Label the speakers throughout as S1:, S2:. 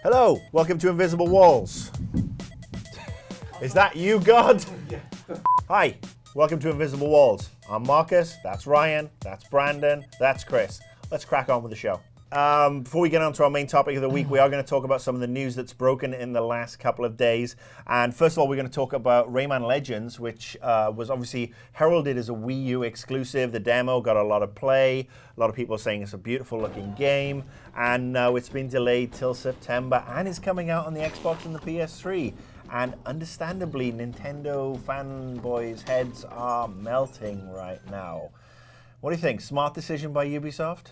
S1: Hello, welcome to Invisible Walls. Is that you, God?
S2: Yeah.
S1: Hi, welcome to Invisible Walls. I'm Marcus, that's Ryan, that's Brandon, that's Chris. Let's crack on with the show. Before we get on to our main topic of the week, we are going to talk about some of the news that's broken in the last couple of days. And first of all, we're going to talk about Rayman Legends, which was obviously heralded as a Wii U exclusive. The demo got a lot of play. A lot of people are saying it's a beautiful looking game. And now it's been delayed till September and is coming out on the Xbox and the PS3. And understandably, Nintendo fanboys' heads are melting right now. What do you think? Smart decision by Ubisoft?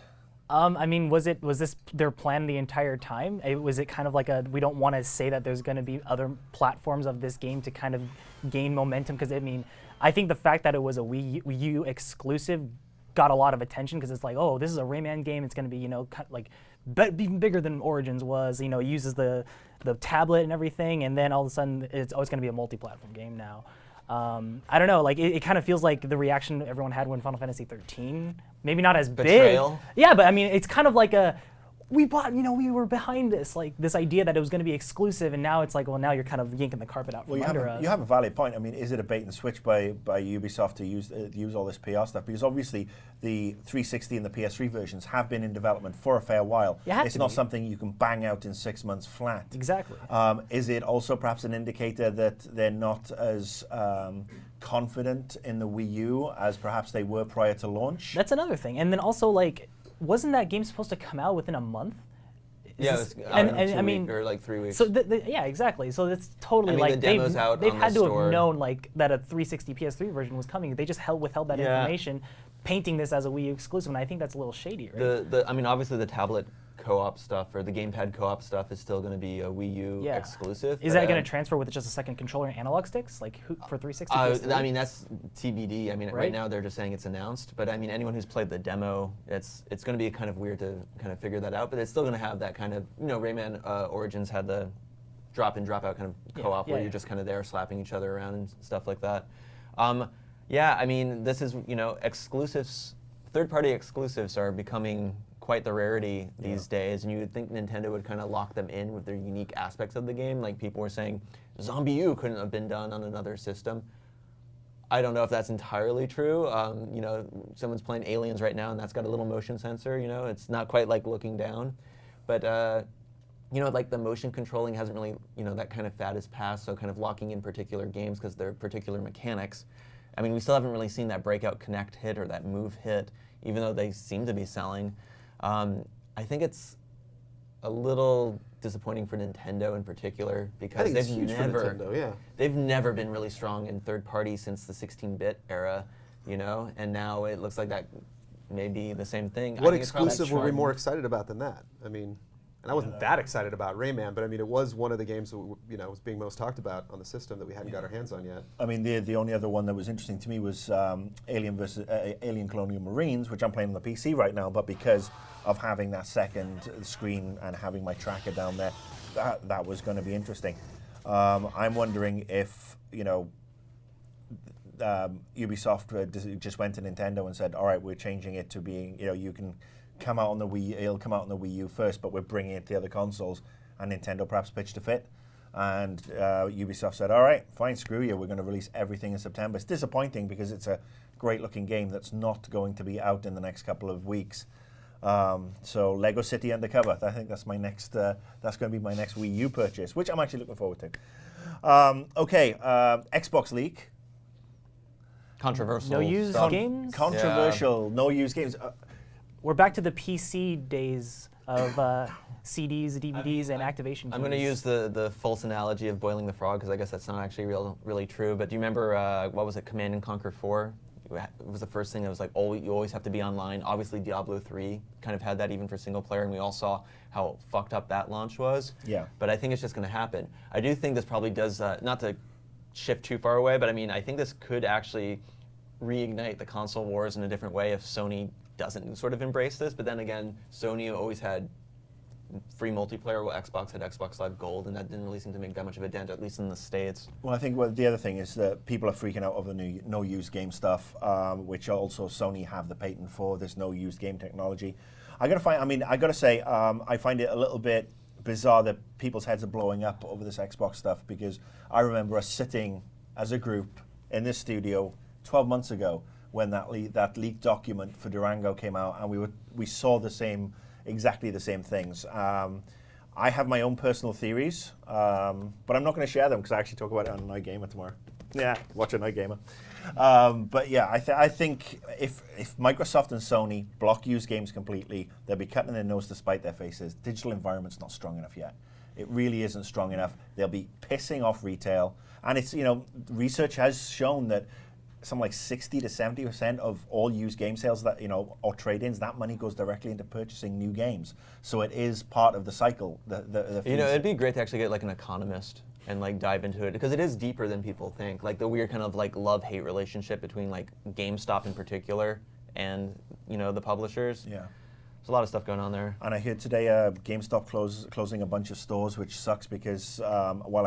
S3: I mean, was this their plan the entire time? Was it kind of like we don't want to say that there's going to be other platforms of this game to kind of gain momentum? Because I mean, I think the fact that it was a Wii U exclusive got a lot of attention because it's like, oh, this is a Rayman game. It's going to be, even bigger than Origins was. It uses the tablet and everything, and then all of a sudden it's always going to be a multi-platform game now. I don't know, it kind of feels like the reaction everyone had when Final Fantasy 13, maybe not as
S4: Betrayal.
S3: big. Yeah, but I mean, it's kind of like we were behind this, this idea that it was going to be exclusive, and now it's like, well, now you're kind of yanking the carpet out from under us.
S1: You have a valid point. I mean, is it a bait and switch by Ubisoft to use all this PR stuff? Because obviously the 360 and the PS3 versions have been in development for a fair while. It's not something you can bang out in 6 months flat.
S3: Exactly.
S1: Is it also perhaps an indicator that they're not as confident in the Wii U as perhaps they were prior to launch?
S3: That's another thing. And then also, wasn't that game supposed to come out within a month?
S4: Yeah, I mean, or like 3 weeks.
S3: So yeah, exactly. So it's totally
S4: the demo's out
S3: they've
S4: on
S3: had
S4: the
S3: to
S4: store.
S3: have known that a 360 PS3 version was coming. They just withheld that information, painting this as a Wii U exclusive, and I think that's a little shady, right?
S4: I mean, obviously the tablet co-op stuff or the gamepad co-op stuff is still going to be a Wii U exclusive.
S3: Is that going to transfer with just a second controller and analog sticks, for 360?
S4: I mean, that's TBD. I mean, right now they're just saying it's announced, but I mean, anyone who's played the demo, it's going to be kind of weird to kind of figure that out. But it's still going to have that kind of, Rayman Origins had the drop in, drop out kind of co-op where you're just kind of there slapping each other around and stuff like that. Yeah, I mean, this is exclusives. Third-party exclusives are becoming quite the rarity these days, and you would think Nintendo would kind of lock them in with their unique aspects of the game. Like people were saying, Zombie U couldn't have been done on another system. I don't know if that's entirely true. Someone's playing Aliens right now, and that's got a little motion sensor. It's not quite like looking down, but the motion controlling hasn't really, that kind of fad has passed. So kind of locking in particular games because they're particular mechanics. I mean, we still haven't really seen that breakout Connect hit or that Move hit, even though they seem to be selling. I think it's a little disappointing for Nintendo in particular because they've never been really strong in third party since the 16-bit era, and now it looks like that may be the same thing.
S2: What exclusive were we more excited about than that? I mean, and I wasn't that excited about Rayman, but I mean, it was one of the games that was being most talked about on the system that we hadn't got our hands on yet.
S1: I mean, the only other one that was interesting to me was Alien Colonial Marines, which I'm playing on the PC right now, but because of having that second screen and having my tracker down there, that was going to be interesting. I'm wondering if, Ubisoft just went to Nintendo and said, all right, we're changing it to being, you can come out on the Wii. It'll come out on the Wii U first, but we're bringing it to the other consoles. And Nintendo perhaps pitched a fit, and Ubisoft said, "All right, fine, screw you. We're going to release everything in September." It's disappointing because it's a great-looking game that's not going to be out in the next couple of weeks. So Lego City Undercover. I think that's my next. That's going to be my next Wii U purchase, which I'm actually looking forward to. Xbox leak.
S4: Controversial.
S3: No used games.
S1: Controversial. No used games.
S3: We're back to the PC days of CDs, DVDs, and activation keys.
S4: I'm going to use the false analogy of boiling the frog because I guess that's not actually really true. But do you remember, what was it, Command & Conquer 4? It was the first thing that was like, you always have to be online. Obviously, Diablo 3 kind of had that even for single player, and we all saw how fucked up that launch was.
S1: Yeah.
S4: But I think it's just going to happen. I do think this probably does, not to shift too far away, but I mean, I think this could actually reignite the console wars in a different way if Sony doesn't sort of embrace this. But then again, Sony always had free multiplayer, while Xbox had Xbox Live Gold, and that didn't really seem to make that much of a dent, at least in the States.
S1: Well, I think the other thing is that people are freaking out over the no-use game stuff, which also Sony have the patent for, this no-use game technology. I gotta say, I find it a little bit bizarre that people's heads are blowing up over this Xbox stuff, because I remember us sitting as a group in this studio 12 months ago when that leaked document for Durango came out, and we saw exactly the same things. I have my own personal theories, but I'm not going to share them because I actually talk about it on Night Gamer tomorrow. Yeah, watch a Night Gamer. But yeah, I think if Microsoft and Sony block used games completely, they'll be cutting their nose to spite their faces. Digital environment's not strong enough yet. It really isn't strong enough. They'll be pissing off retail. And it's, research has shown that something like 60 to 70% of all used game sales that, or trade-ins, that money goes directly into purchasing new games. So it is part of the cycle.
S4: It'd be great to actually get like an economist and like dive into it, because it is deeper than people think. Like the weird kind of like love-hate relationship between like GameStop in particular and the publishers.
S1: Yeah.
S4: There's a lot of stuff going on there.
S1: And I heard today GameStop closing a bunch of stores, which sucks because while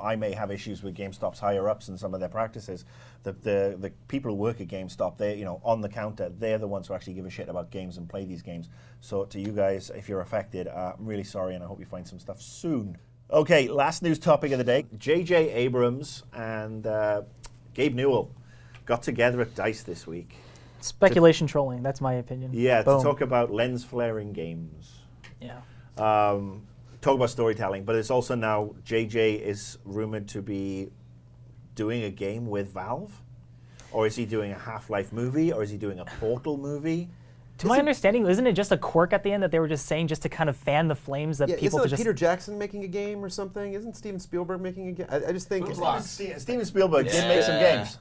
S1: I may have issues with GameStop's higher ups and some of their practices, the people who work at GameStop, they on the counter, they're the ones who actually give a shit about games and play these games. So to you guys, if you're affected, I'm really sorry, and I hope you find some stuff soon. Okay, last news topic of the day: J.J. Abrams and Gabe Newell got together at DICE this week.
S3: Speculation trolling, that's my opinion.
S1: Yeah,
S3: Boom.
S1: to talk about lens flaring games.
S3: Yeah.
S1: Talk about storytelling, but it's also now JJ is rumored to be doing a game with Valve, or is he doing a Half-Life movie, or is he doing a Portal movie?
S3: To my understanding, isn't it just a quirk at the end that they were just saying just to kind of fan the flames that people
S2: isn't
S3: just...
S2: Peter Jackson making a game or something? Isn't Steven Spielberg making a game? I just think...
S1: Steven Spielberg did make some games.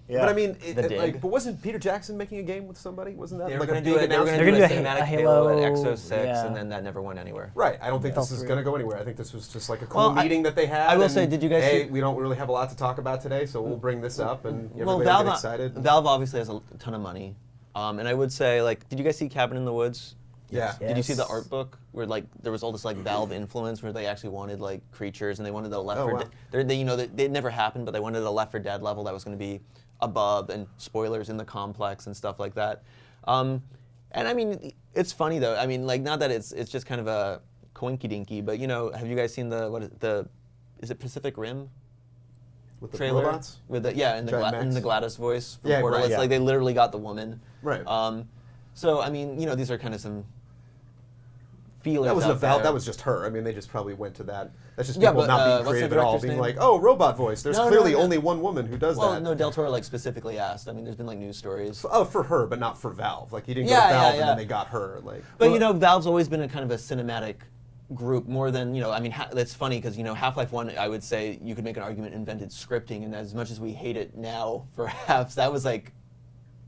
S1: Yeah.
S2: But I mean,
S4: Dig.
S2: but wasn't Peter Jackson making a game with somebody? Wasn't that
S4: They were
S2: like
S4: going
S2: a
S4: to do
S2: big
S4: it. They were
S2: announcement?
S4: going to do a
S3: They're gonna
S4: cinematic
S3: do a
S4: Halo at
S3: Halo,
S4: Exo 6,
S3: yeah.
S4: and then that never went anywhere.
S2: Right. I don't think this is going to go anywhere. I think this was just like a cool meeting that they had.
S4: I will
S2: and,
S4: say, did you guys
S2: hey,
S4: see-
S2: we don't really have a lot to talk about today, so we'll bring this up, and
S4: Well,
S2: everybody will get excited.
S4: Valve obviously has a ton of money, and I would say, like, did you guys see Cabin in the Woods?
S2: Yeah.
S3: Yeah.
S4: Did you see the
S3: Yes.
S4: art book where like there was all this like Valve influence where they actually wanted like creatures and they wanted the Left
S2: Oh,
S4: 4
S2: wow.
S4: Dead. They never happened, but they wanted a Left 4 Dead level that was going to be above and spoilers in the complex and stuff like that. And I mean, it's funny though. I mean, like not that it's just kind of a coinky dinky, but have you guys seen is it Pacific Rim?
S2: With the
S4: trailer
S2: robots?
S4: with the in
S2: Giant
S4: the
S2: mechs?
S4: Gladys voice from
S2: Yeah,
S4: Portal.
S2: right,
S4: It's
S2: yeah.
S4: like they literally got the woman.
S2: Right.
S4: So I mean, these are kind of some feelers.
S2: That wasn't
S4: out
S2: a Valve.
S4: there.
S2: That was just her. I mean, they just probably went to that. That's just
S4: Yeah,
S2: people
S4: but,
S2: not being
S4: what's the
S2: creative at all,
S4: director's
S2: being
S4: name?
S2: like, "Oh, robot voice." There's
S4: No,
S2: clearly
S4: no.
S2: only one woman who does
S4: Well,
S2: that.
S4: no, Del Toro like specifically asked. I mean, there's been like news stories.
S2: Oh, for her, but not for Valve. Like he didn't
S4: Yeah,
S2: go to Valve
S4: yeah,
S2: and then
S4: yeah.
S2: they got her. Like,
S4: But Valve's always been a kind of a cinematic group more than I mean, that's funny because Half-Life 1, I would say you could make an argument invented scripting, and as much as we hate it now, perhaps that was like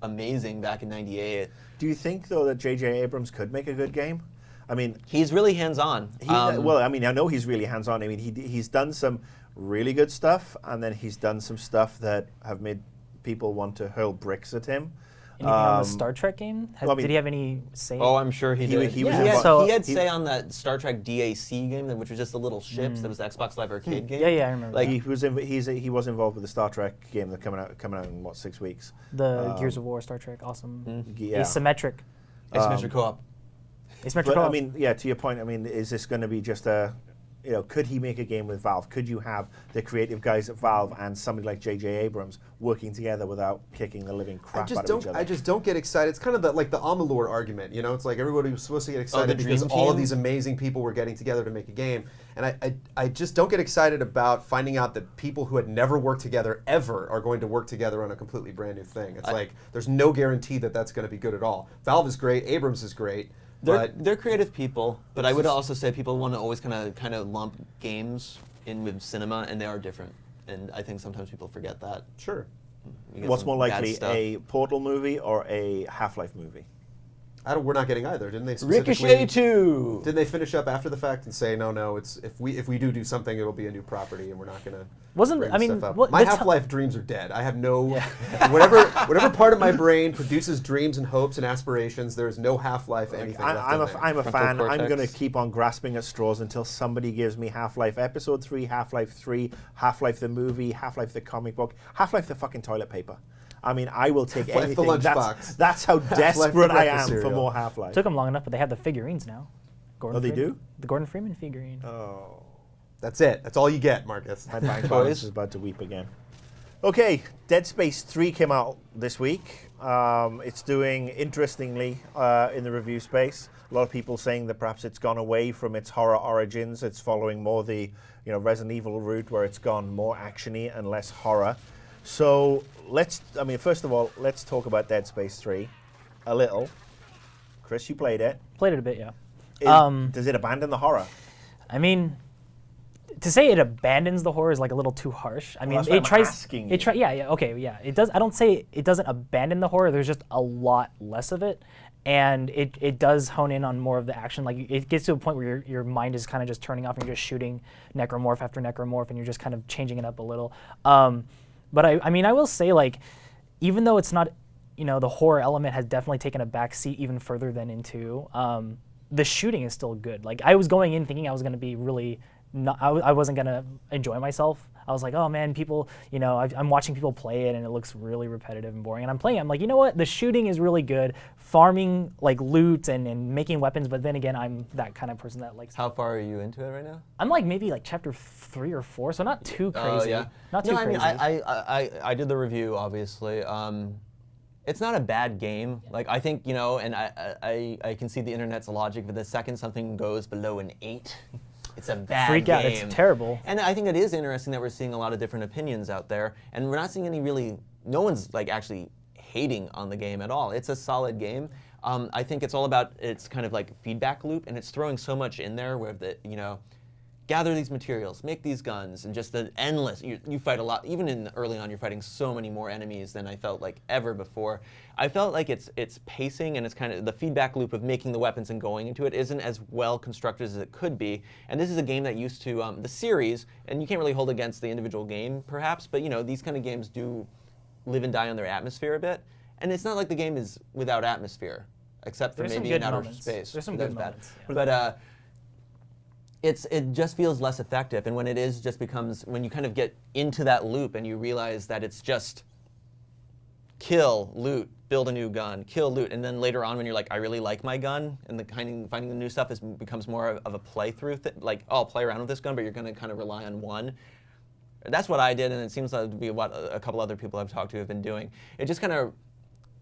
S4: amazing back in '98.
S1: Do you think though that J.J. Abrams could make a good game? I mean,
S4: He's really hands-on.
S1: well, I mean, I know he's really hands-on. I mean, he's done some really good stuff, and then he's done some stuff that have made people want to hurl bricks at him.
S3: Anything on the Star Trek game?
S1: well, I mean-
S3: Did he have any say?
S4: Oh, I'm sure he did.
S1: he was
S3: Yeah.
S1: involved-
S3: So-
S4: he had say on that Star Trek DAC game, which was just the little ships. That was the Xbox Live Arcade game.
S3: Yeah, I remember
S4: Like
S3: that.
S1: he was involved with the Star Trek game that's coming out in what, 6 weeks?
S3: The Gears of War, Star Trek, awesome.
S1: Yeah.
S3: Asymmetric.
S4: asymmetric co-op.
S3: Asymmetric
S1: But I
S3: co-op.
S1: mean, yeah, to your point, I mean, is this going to be just a, could he make a game with Valve? Could you have the creative guys at Valve and somebody like J.J. Abrams working together without kicking the living crap out of each other?
S2: I just don't get excited. It's kind of like the Amalur argument, It's like everybody was supposed to get excited
S4: the
S2: because
S4: Dream
S2: all of
S4: Team?
S2: these amazing people were getting together to make a game, and I just don't get excited about finding out that people who had never worked together ever are going to work together on a completely brand new thing. It's like there's no guarantee that that's going to be good at all. Valve is great, Abrams is great.
S4: They're creative people, but I would also say people want to always kind of lump games in with cinema, and they are different. And I think sometimes people forget that.
S2: Sure.
S4: You get
S1: What's
S4: some
S1: more
S4: bad
S1: likely,
S4: stuff.
S1: a Portal movie or a Half-Life movie?
S2: We're not getting either, didn't they? specifically-
S4: Ricochet 2?
S2: Didn't they finish up after the fact and say no? It's if we do something, it'll be a new property, and we're not gonna.
S3: Wasn't-
S2: bring
S3: I mean,
S2: stuff up.
S3: what-
S2: my
S3: the ti-
S2: Half-Life dreams are dead. I have no whatever part of my brain produces dreams and hopes and aspirations. There is no Half-Life anything left
S1: I'm
S2: in
S1: a
S2: there.
S1: fan. I'm
S4: cortex.
S1: going to keep on grasping at straws until somebody gives me Half-Life Episode 3, Half-Life 3, Half-Life the movie, Half-Life the comic book, Half-Life the fucking toilet paper. I mean, I will take
S2: Half-Life the
S1: anything.
S2: lunchbox.
S1: That's how
S2: Half-Life
S1: desperate
S2: the
S1: I
S2: breakfast
S1: am for
S2: cereal.
S1: more Half-Life.
S3: Took them long enough, but they have the figurines now. Gordon
S1: they
S3: Freeman.
S1: do?
S3: The Gordon Freeman figurine.
S1: Oh.
S2: That's it. That's all you get, Marcus.
S1: My bank balance is about to weep again. Okay, Dead Space 3 came out this week. It's doing interestingly in the review space. A lot of people saying that perhaps it's gone away from its horror origins. It's following more the Resident Evil route, where it's gone more actiony and less horror. So first of all, let's talk about Dead Space 3 a little. Chris, you played it.
S3: Played it a bit, yeah.
S1: Does it abandon the horror?
S3: I mean, to say it abandons the horror is like a little too harsh. I mean,
S1: that's what
S3: it
S1: I'm
S3: tries.
S1: asking
S3: It
S1: you.
S3: yeah. It does. I don't say it doesn't abandon the horror. There's just a lot less of it, and it does hone in on more of the action. Like it gets to a point where your mind is kind of just turning off, and you're just shooting necromorph after necromorph, and you're just kind of changing it up a little. But I mean, I will say, like, even though it's not, the horror element has definitely taken a back seat even further than in 2. The shooting is still good. Like, I was going in thinking I was going to be really, I wasn't going to enjoy myself. I was like, oh man, people, I'm watching people play it and it looks really repetitive and boring. And I'm playing it, I'm like, you know what? The shooting is really good. Farming, like, loot and making weapons, but then again, I'm that kind of person that likes.
S4: How far are you into it right now?
S3: I'm like maybe like chapter 3 or 4, so not too crazy.
S4: Yeah.
S3: Not too
S4: I mean,
S3: crazy.
S4: I did the review, obviously. It's not a bad game. Like, I think, and I can see the internet's logic, but the second something goes below an 8, it's a bad
S3: Freak
S4: game.
S3: out, it's terrible.
S4: And I think it is interesting that we're seeing a lot of different opinions out there, and we're not seeing any no one's like actually hating on the game at all. It's a solid game. I think it's all about its kind of like feedback loop, and it's throwing so much in there where gather these materials, make these guns, and just the endless, you fight a lot. Even early on, you're fighting so many more enemies than I felt like ever before. I felt like its pacing and it's kind of the feedback loop of making the weapons and going into it isn't as well constructed as it could be. And this is a game that used to, the series, and you can't really hold against the individual game perhaps, but these kind of games do live and die on their atmosphere a bit. And it's not like the game is without atmosphere, except for
S3: There's some
S4: maybe in
S3: good
S4: outer
S3: moments.
S4: space.
S3: There's some
S4: That's
S3: good
S4: bad.
S3: moments, yeah.
S4: But it just feels less effective, and when it is, just becomes, when you kind of get into that loop and you realize that it's just kill, loot, build a new gun, kill, loot, and then later on when you're like, I really like my gun, and finding the new stuff becomes more of a playthrough thing. Like, oh, I'll play around with this gun, but you're going to kind of rely on one. That's what I did, and it seems to be what a couple other people I've talked to have been doing. It just kind of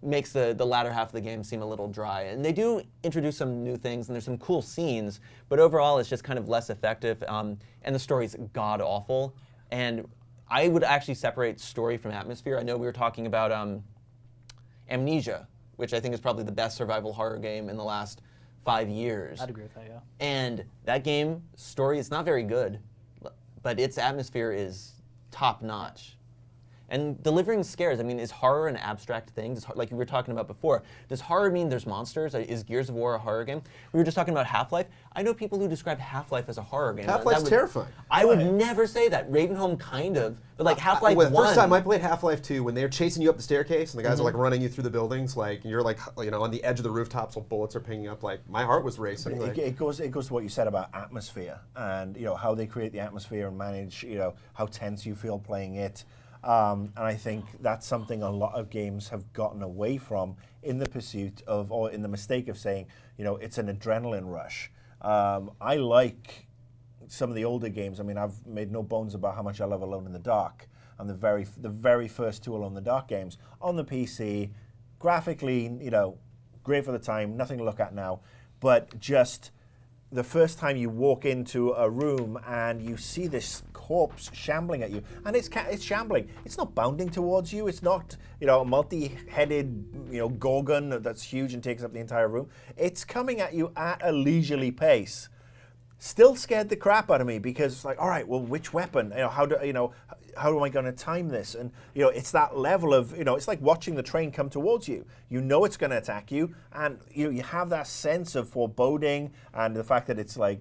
S4: makes the latter half of the game seem a little dry. And they do introduce some new things, and there's some cool scenes, but overall it's just kind of less effective, and the story's god-awful. And I would actually separate story from atmosphere. I know we were talking about Amnesia, which I think is probably the best survival horror game in the last 5 years.
S3: I'd agree with that, yeah.
S4: And that game, story is not very good, but its atmosphere is top-notch. And delivering scares, I mean, is horror an abstract thing? Like we were talking about before, does horror mean there's monsters? Is Gears of War a horror game? We were just talking about Half-Life. I know people who describe Half-Life as a horror game.
S2: Half-Life's terrifying.
S4: I would never say that. Ravenholm kind of, but like Half-Life 1.
S2: The first time I played Half-Life 2, when they're chasing you up the staircase and the guys are like running you through the buildings, like you're like on the edge of the rooftops while bullets are pinging up, like my heart was racing.
S1: It goes to what you said about atmosphere and how they create the atmosphere and manage how tense you feel playing it. And I think that's something a lot of games have gotten away from in the pursuit of, or in the mistake of saying, it's an adrenaline rush. I like some of the older games. I mean, I've made no bones about how much I love Alone in the Dark. And the very first 2 Alone in the Dark games on the PC, graphically, great for the time, nothing to look at now, but just the first time you walk into a room and you see this corpse shambling at you, and it's shambling. It's not bounding towards you. It's not, a multi-headed, gorgon that's huge and takes up the entire room. It's coming at you at a leisurely pace. Still scared the crap out of me because it's like, all right, well, which weapon? How am I going to time this? And it's that level of, it's like watching the train come towards you. You know it's going to attack you, and you have that sense of foreboding, and the fact that it's like,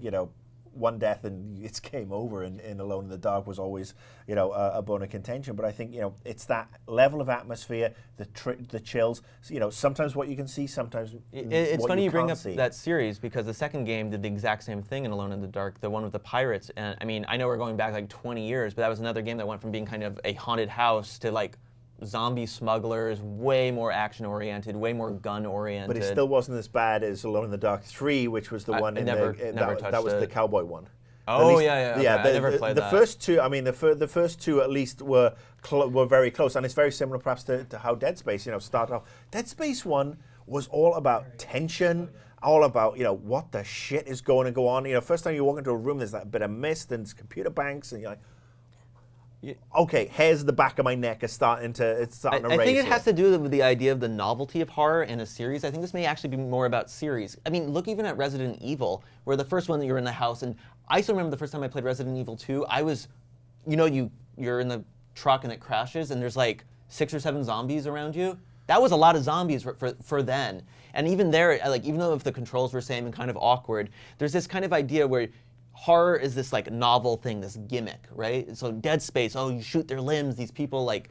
S1: one death and it's game over in Alone in the Dark was always, a bone of contention. But I think, it's that level of atmosphere, the chills. Sometimes what you can see, sometimes
S4: it's
S1: what
S4: funny you bring up
S1: see.
S4: that series because the second game did the exact same thing in Alone in the Dark, the one with the pirates. And I mean, I know we're going back like 20 years, but that was another game that went from being kind of a haunted house to like zombie smugglers, way more action-oriented, way more gun-oriented.
S1: But it still wasn't as bad as Alone in the Dark 3, which was the one
S4: never
S1: that was
S4: touched
S1: the
S4: it.
S1: cowboy one.
S4: Oh,
S1: At least-
S4: yeah. Okay. I never played
S1: the
S4: that.
S1: first two, I mean, the first two at least were very close, and it's very similar perhaps to how Dead Space, started off. Dead Space 1 was all about tension, all about, what the shit is going to go on. First time you walk into a room, there's that bit of mist and computer banks, and you're like, okay, hairs the back of my neck is starting to raise.
S4: I think it
S1: here.
S4: has to do with the idea of the novelty of horror in a series. I think this may actually be more about series. I mean, look even at Resident Evil, where the first one that you're in the house, and I still remember the first time I played Resident Evil 2, I was, you're in the truck and it crashes, and there's like 6 or 7 zombies around you. That was a lot of zombies for then. And even there, like, even though if the controls were same and kind of awkward, there's this kind of idea where horror is this like novel thing, this gimmick, right? So Dead Space, you shoot their limbs, these people like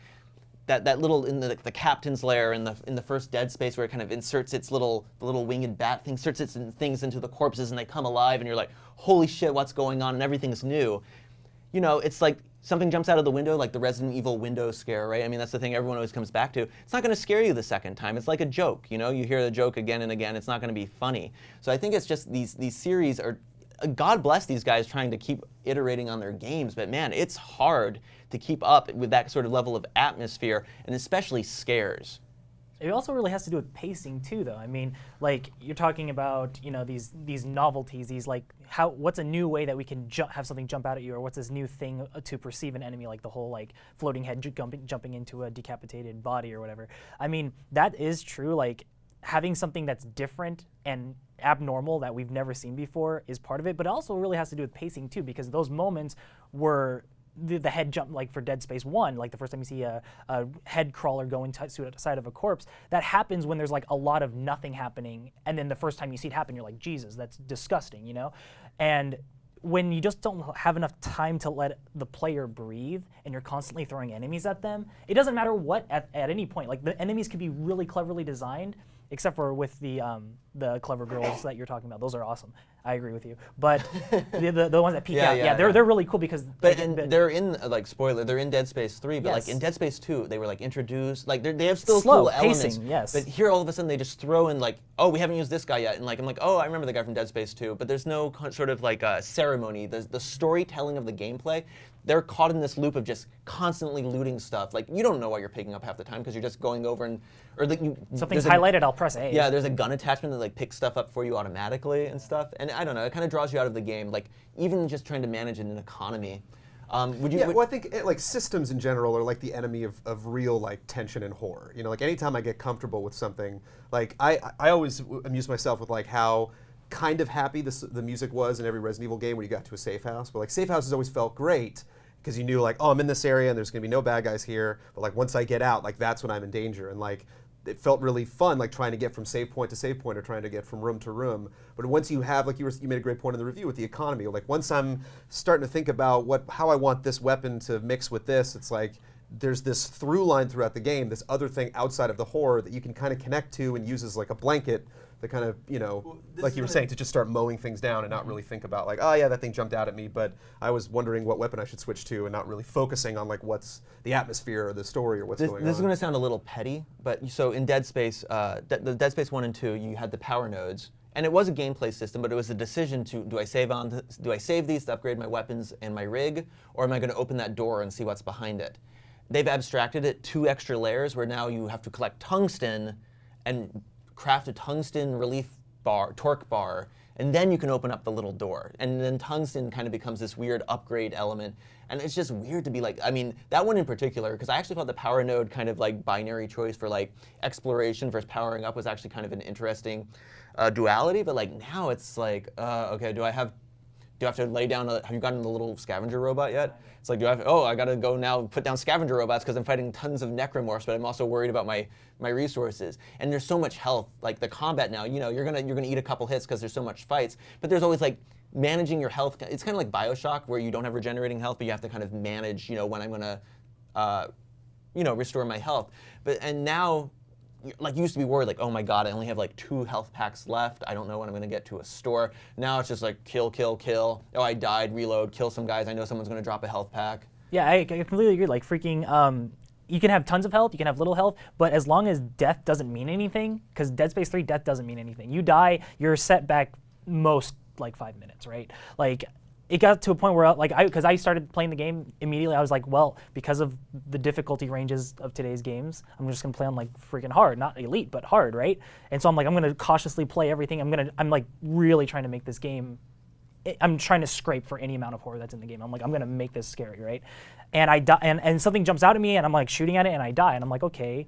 S4: that little in the captain's lair in the first Dead Space where it kind of inserts its the little winged bat thing, inserts its things into the corpses and they come alive and you're like, holy shit, what's going on? And everything's new. It's like something jumps out of the window, like the Resident Evil window scare, right? I mean, that's the thing everyone always comes back to. It's not going to scare you the second time. It's like a joke, you hear the joke again and again. It's not going to be funny. So I think it's just these series are. God bless these guys trying to keep iterating on their games, but man, it's hard to keep up with that sort of level of atmosphere, and especially scares.
S3: It also really has to do with pacing too, though. I mean, like you're talking about, these novelties, these like what's a new way that we can have something jump out at you, or what's this new thing to perceive an enemy, like the whole like floating head jumping into a decapitated body or whatever. I mean, that is true. Like having something that's different and abnormal that we've never seen before is part of it, but it also really has to do with pacing too, because those moments were the head jump, like for Dead Space 1, like the first time you see a head crawler go inside of a corpse, that happens when there's like a lot of nothing happening, and then the first time you see it happen, you're like, Jesus, that's disgusting, And when you just don't have enough time to let the player breathe, and you're constantly throwing enemies at them, it doesn't matter what at any point. Like the enemies could be really cleverly designed, except for with the clever girls that you're talking about. Those are awesome. I agree with you. But the ones that peek out, they're really cool because.
S4: But they're in spoiler. They're in Dead Space 3, but
S3: yes.
S4: like in Dead Space 2, they were like introduced. Like they have still
S3: slow
S4: cool
S3: pacing,
S4: elements.
S3: yes.
S4: But here all of a sudden they just throw in like, oh, we haven't used this guy yet, and like I'm like, oh, I remember the guy from Dead Space 2. But there's no sort of like ceremony. The storytelling of the gameplay. They're caught in this loop of just constantly looting stuff. Like you don't know what you're picking up half the time because you're just going over
S3: something's highlighted. I'll press A.
S4: Yeah, there's a gun attachment that like picks stuff up for you automatically and stuff. And I don't know, it kind of draws you out of the game. Like even just trying to manage an economy.
S2: Well, I think like systems in general are like the enemy of real like tension and horror. Like anytime I get comfortable with something, like I always amuse myself with like how kind of happy the music was in every Resident Evil game when you got to a safe house. But like safe houses always felt great because you knew like, oh, I'm in this area and there's gonna be no bad guys here. But like once I get out, like that's when I'm in danger. And like it felt really fun, like trying to get from save point to save point or trying to get from room to room. But once you have, like you made a great point in the review with the economy. Like once I'm starting to think about how I want this weapon to mix with this, it's like there's this through line throughout the game, this other thing outside of the horror that you can kind of connect to and use as like a blanket. The kind of, like you were saying, to just start mowing things down and not really think about like, oh yeah, that thing jumped out at me, but I was wondering what weapon I should switch to and not really focusing on like what's the atmosphere or the story or what's going on.
S4: This is going to sound a little petty, but so in Dead Space, the Dead Space 1 and 2, you had the power nodes, and it was a gameplay system, but it was a decision to, do I save these to upgrade my weapons and my rig, or am I going to open that door and see what's behind it? They've abstracted it 2 extra layers where now you have to collect tungsten and craft a tungsten relief bar, torque bar, and then you can open up the little door. And then tungsten kind of becomes this weird upgrade element. And it's just weird to be like, I mean, that one in particular, because I actually thought the power node kind of like binary choice for like exploration versus powering up was actually kind of an interesting duality. But like now it's like, okay, do I have to lay down have you gotten the little scavenger robot yet? It's like, I gotta go now put down scavenger robots because I'm fighting tons of necromorphs, but I'm also worried about my resources. And there's so much health, like the combat now, you're gonna eat a couple hits because there's so much fights, but there's always like managing your health. It's kind of like BioShock where you don't have regenerating health, but you have to kind of manage, when I'm gonna, restore my health. And now, like you used to be worried, like, oh my god, I only have like 2 health packs left. I don't know when I'm gonna get to a store. Now it's just like kill, kill, kill. Oh, I died, reload, kill some guys. I know someone's gonna drop a health pack.
S3: Yeah, I completely agree. Like freaking you can have tons of health, you can have little health, but as long as death doesn't mean anything, because Dead Space 3, death doesn't mean anything. You die, you're set back most like 5 minutes, right? Like, it got to a point where, like, because I started playing the game immediately, I was like, well, because of the difficulty ranges of today's games, I'm just gonna play on like freaking hard, not elite, but hard, right? And so I'm like, I'm gonna cautiously play everything. I'm like really trying to make this game. I'm trying to scrape for any amount of horror that's in the game. I'm like, I'm gonna make this scary, right? And I die, and something jumps out at me, and I'm like shooting at it, and I die, and I'm like, okay,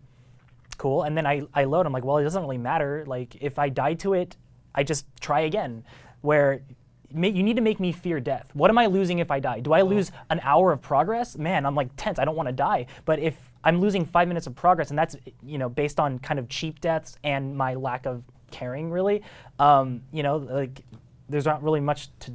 S3: cool. And then I load. I'm like, well, it doesn't really matter. Like, if I die to it, I just try again. Where you need to make me fear death. What am I losing if I die? Do I lose an hour of progress? Man, I'm like tense. I don't want to die. But if I'm losing 5 minutes of progress, and that's based on kind of cheap deaths and my lack of caring, really, like. There's not really much to,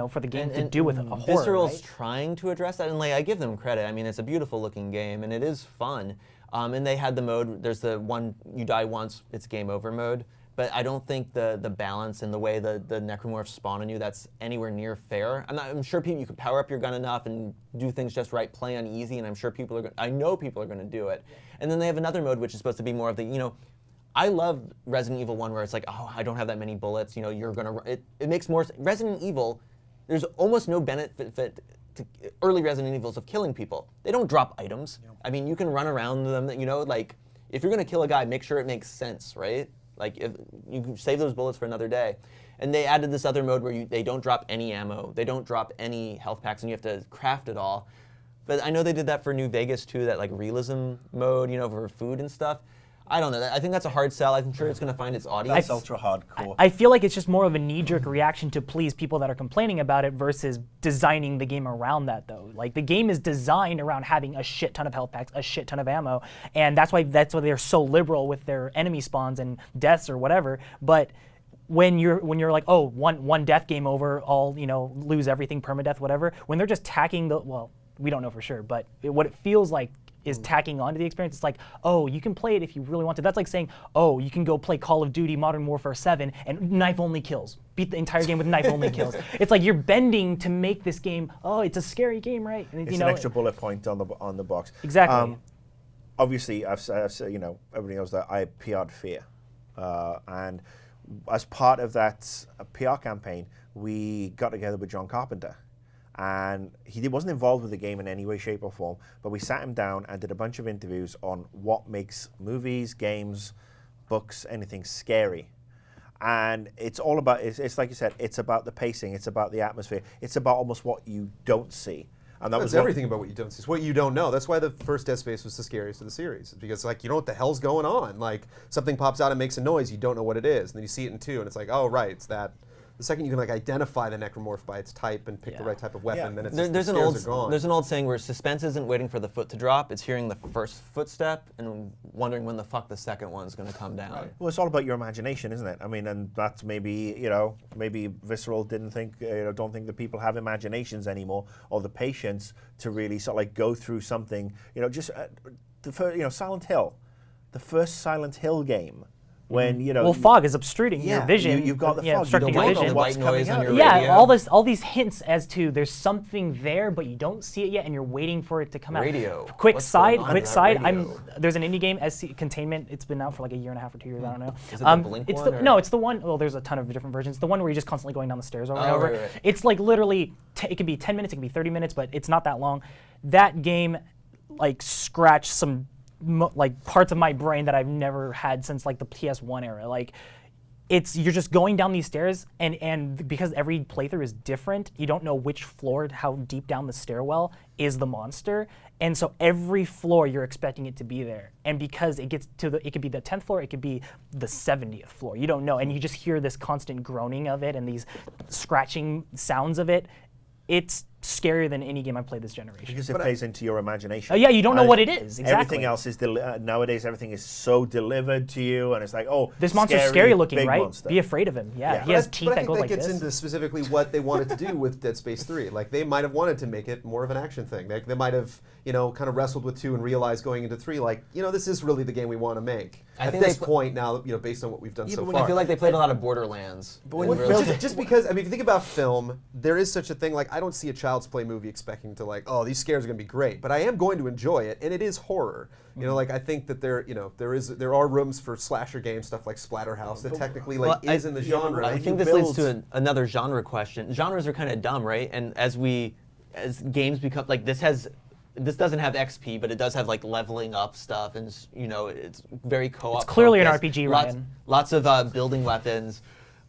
S3: for the game to do with a horror.
S4: Visceral's
S3: right?
S4: trying to address that, and like I give them credit. I mean, it's a beautiful looking game, and it is fun. And they had the mode. There's the one you die once, it's game over mode. But I don't think the balance and the way the necromorphs spawn on you, that's anywhere near fair. I'm sure you could power up your gun enough and do things just right, play on easy, and I'm sure I know people are going to do it. And then they have another mode which is supposed to be more of the, I love Resident Evil 1 where it's like, oh, I don't have that many bullets, you're gonna, it makes more, Resident Evil, there's almost no benefit to early Resident Evils of killing people. They don't drop items. I mean, you can run around them, like, if you're gonna kill a guy, make sure it makes sense, right? Like, if you can save those bullets for another day. And they added this other mode where they don't drop any ammo, they don't drop any health packs, and you have to craft it all. But I know they did that for New Vegas too, that like realism mode, for food and stuff. I don't know. I think that's a hard sell. I'm sure it's going to find its audience.
S1: That's ultra hardcore.
S3: I feel like it's just more of a knee-jerk reaction to please people that are complaining about it versus designing the game around that, though. Like, the game is designed around having a shit ton of health packs, a shit ton of ammo, and that's why they're so liberal with their enemy spawns and deaths or whatever. But when you're like, oh, one death, game over, all lose everything, permadeath, whatever. When they're just tacking we don't know for sure, but what it feels like is tacking onto the experience. It's like, oh, you can play it if you really want to. That's like saying, oh, you can go play Call of Duty Modern Warfare 7 and knife-only kills. Beat the entire game with knife-only kills. It's like you're bending to make this game, oh, it's a scary game, right? And,
S1: it's an extra bullet point on the box.
S3: Exactly.
S1: Obviously, I've said, everybody knows that I PR'd Fear. And as part of that PR campaign, we got together with John Carpenter. And he wasn't involved with the game in any way, shape, or form, but we sat him down and did a bunch of interviews on what makes movies, games, books, anything scary. And it's all about, it's like you said, it's about the pacing, it's about the atmosphere, it's about almost what you don't see. And that was
S2: everything about what you don't see. It's what you don't know. That's why the first Dead Space was the scariest of the series. Because, like, you know what the hell's going on. Like, something pops out and makes a noise, you don't know what it is. And then you see it in 2, and it's like, oh, right, it's that. The second you can like identify the necromorph by its type and pick the right type of weapon, then it's
S4: there's an old saying where suspense isn't waiting for the foot to drop; it's hearing the first footstep and wondering when the fuck the second one's going to come down. Right.
S1: Well, it's all about your imagination, isn't it? I mean, and that's maybe maybe Visceral don't think that people have imaginations anymore or the patience to really sort of like go through something. Just the first, Silent Hill, the first Silent Hill game. When
S3: well, fog is obstructing your vision.
S1: You've got the fog.
S3: Obstructing
S1: you don't
S3: your vision.
S4: White noise on your
S3: radio. all these hints as to there's something there, but you don't see it yet, and you're waiting for it to come out. Quick side. There's an indie game, SC Containment. It's been out for like a year and a half or 2 years. I don't know.
S4: Is it the Blink one?
S3: No, it's the one. Well, there's a ton of different versions. The one where you're just constantly going down the stairs over and over.
S4: Right.
S3: It's like literally, it could be 10 minutes, it could be 30 minutes, but it's not that long. That game, like, scratched some like parts of my brain that I've never had since like the PS1 era. Like, you're just going down these stairs, and because every playthrough is different, you don't know which floor, how deep down the stairwell is the monster, and so every floor you're expecting it to be there. And because it gets to it could be the 10th floor, it could be the 70th floor. You don't know, and you just hear this constant groaning of it and these scratching sounds of it. It's scarier than any game I've played this generation.
S1: Because it plays into your imagination.
S3: Yeah, you don't know what it is. Exactly.
S1: Everything else is nowadays. Everything is so delivered to you, and it's like, oh,
S3: this monster's scary looking, right?
S1: Monster.
S3: Be afraid of him. Yeah, he has teeth that go like this.
S2: I think that gets into specifically what they wanted to do with Dead Space 3. Like, they might have wanted to make it more of an action thing. They might have, kind of wrestled with 2 and realized going into 3, like, this is really the game we want to make. At this point now, based on what we've done so far.
S4: I feel like they played a lot of Borderlands.
S2: But just because, if you think about film, there is such a thing. Like, I don't see a child Child's Play movie expecting to like, oh, these scares are going to be great, but I am going to enjoy it, and it is horror. You know, like I think that there are rooms for slasher game stuff like Splatterhouse that technically is in the genre.
S4: I think this leads to another genre question. Genres are kind of dumb, right? And as games become like this doesn't have XP, but it does have like leveling up stuff, and it's very co-op.
S3: It's clearly an
S4: focused.
S3: RPG, Ryan.
S4: Lots of building weapons,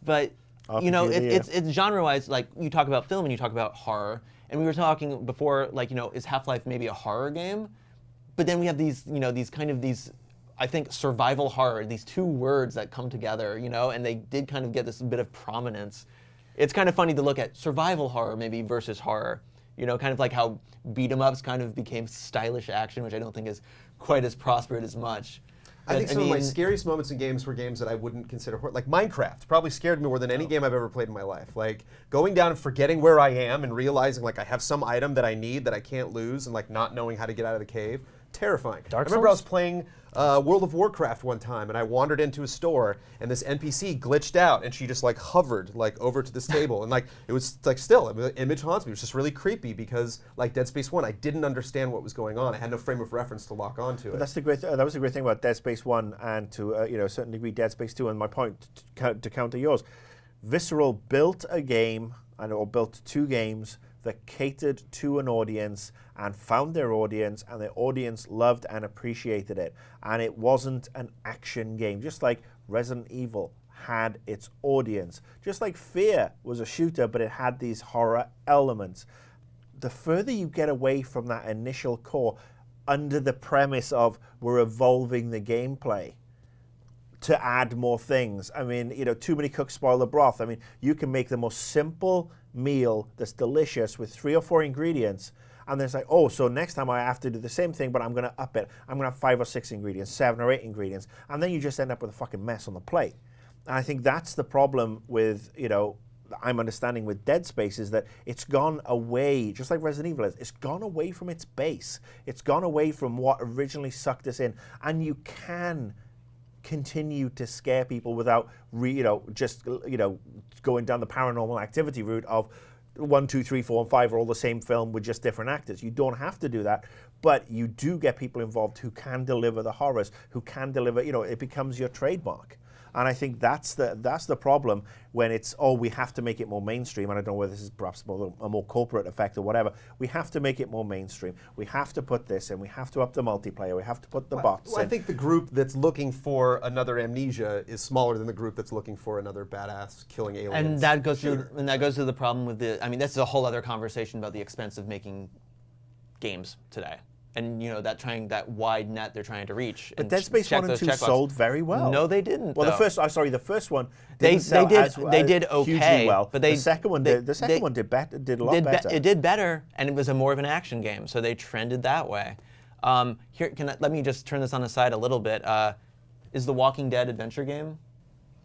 S4: but it's genre-wise. Like you talk about film and you talk about horror, and we were talking before, like is Half-Life maybe a horror game? But then we have these I think survival horror, these two words that come together, and they did kind of get this bit of prominence. It's kind of funny to look at survival horror maybe versus horror. Kind of like how beat 'em ups kind of became stylish action, which I don't think is quite as prospered as much.
S2: I think some of my scariest moments in games were games that I wouldn't consider horror. Like Minecraft probably scared me more than any game I've ever played in my life. Like going down and forgetting where I am and realizing like I have some item that I need that I can't lose, and like not knowing how to get out of the cave. Terrifying. I remember I was playing World of Warcraft one time, and I wandered into a store, and this NPC glitched out, and she just like hovered like over to this table, and like it was like still, the image haunts me. It was just really creepy because like Dead Space 1, I didn't understand what was going on. I had no frame of reference to lock onto it.
S1: That's the great. That was the great thing about Dead Space 1, and to a certain degree Dead Space 2. And my point to counter yours, Visceral built a game or built two games that catered to an audience and found their audience, and their audience loved and appreciated it. And it wasn't an action game, just like Resident Evil had its audience. Just like Fear was a shooter, but it had these horror elements. The further you get away from that initial core, under the premise of we're evolving the gameplay to add more things. I mean, too many cooks spoil the broth. I mean, you can make the most simple meal that's delicious with 3 or 4 ingredients, and then it's like, oh, so next time I have to do the same thing, but I'm going to up it. I'm going to have 5 or 6 ingredients, 7 or 8 ingredients, and then you just end up with a fucking mess on the plate. And I think that's the problem with, I'm understanding with Dead Space, is that it's gone away, just like Resident Evil is, it's gone away from its base. It's gone away from what originally sucked us in, and you can continue to scare people without just going down the Paranormal Activity route of 1, 2, 3, 4, and 5 are all the same film with just different actors. You don't have to do that, but you do get people involved who can deliver the horrors, who can deliver, it becomes your trademark. And I think that's the problem when it's, oh, we have to make it more mainstream. And I don't know whether this is perhaps a more corporate effect or whatever. We have to make it more mainstream. We have to put this in. We have to up the multiplayer. We have to put the bots in.
S2: I think the group that's looking for another Amnesia is smaller than the group that's looking for another badass killing aliens.
S4: And that goes to the problem with that's a whole other conversation about the expense of making games today. And that wide net they're trying to reach.
S1: But Dead Space 1 and 2 sold very well.
S4: No, they didn't.
S1: Well,
S4: though.
S1: the first one
S4: they did okay,
S1: hugely well.
S4: But
S1: the second one did a lot better.
S4: It did better, and it was more of an action game, so they trended that way. Let me just turn this on the side a little bit. Is The Walking Dead adventure game?